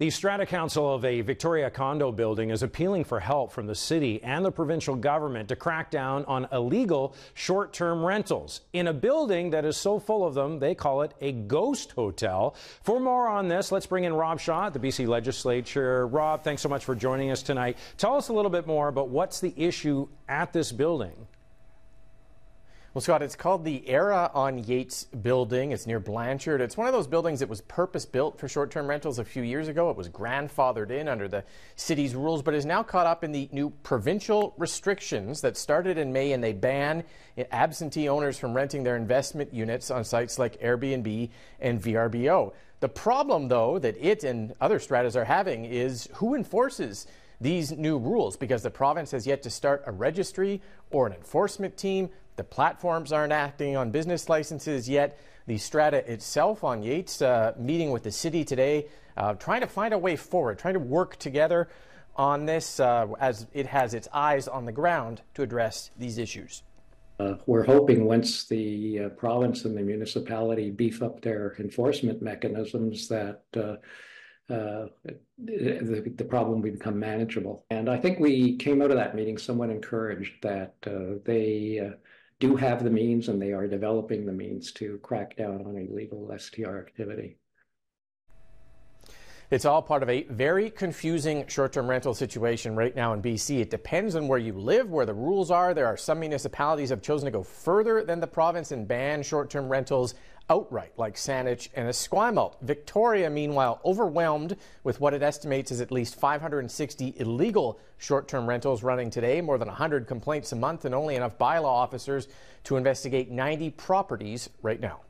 The Strata Council of a Victoria condo building is appealing for help from the city and the provincial government to crack down on illegal short-term rentals in a building that is so full of them, they call it a ghost hotel. For more on this, let's bring in Rob Shaw at the BC Legislature. Rob, thanks so much for joining us tonight. Tell us a little bit more about what's the issue at this building. Well, Scott, it's called the Era on Yates building. It's near Blanchard. It's one of those buildings that was purpose-built for short-term rentals a few years ago. It was grandfathered in under the city's rules, but is now caught up in the new provincial restrictions that started in May, and they ban absentee owners from renting their investment units on sites like Airbnb and VRBO. The problem, though, that it and other stratas are having is who enforces these new rules, because the province has yet to start a registry or an enforcement team. The platforms aren't acting on business licenses yet. The strata itself on Yates meeting with the city today, trying to find a way forward, trying to work together on this as it has its eyes on the ground to address these issues. We're hoping once the province and the municipality beef up their enforcement mechanisms that the problem will become manageable. And I think we came out of that meeting somewhat encouraged that they do have the means, and they are developing the means to crack down on illegal STR activity. It's all part of a very confusing short-term rental situation right now in BC. It depends on where you live, where the rules are. There are some municipalities that have chosen to go further than the province and ban short-term rentals outright, like Saanich and Esquimalt. Victoria, meanwhile, overwhelmed with what it estimates is at least 560 illegal short-term rentals running today, more than 100 complaints a month, and only enough bylaw officers to investigate 90 properties right now.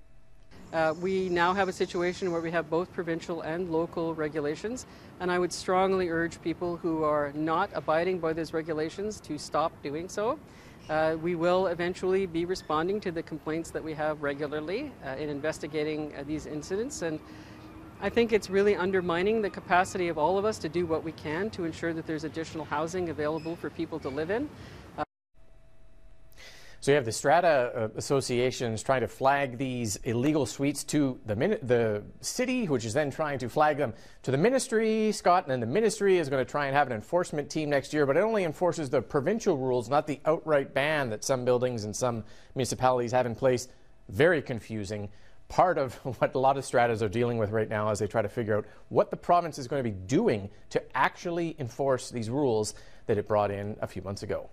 We now have a situation where we have both provincial and local regulations, and I would strongly urge people who are not abiding by those regulations to stop doing so. We will eventually be responding to the complaints that we have regularly in investigating these incidents, and I think it's really undermining the capacity of all of us to do what we can to ensure that there's additional housing available for people to live in. So you have the strata associations trying to flag these illegal suites to the city, which is then trying to flag them to the ministry, Scott, and then the ministry is going to try and have an enforcement team next year, but it only enforces the provincial rules, not the outright ban that some buildings and some municipalities have in place. Very confusing. Part of what a lot of stratas are dealing with right now as they try to figure out what the province is going to be doing to actually enforce these rules that it brought in a few months ago.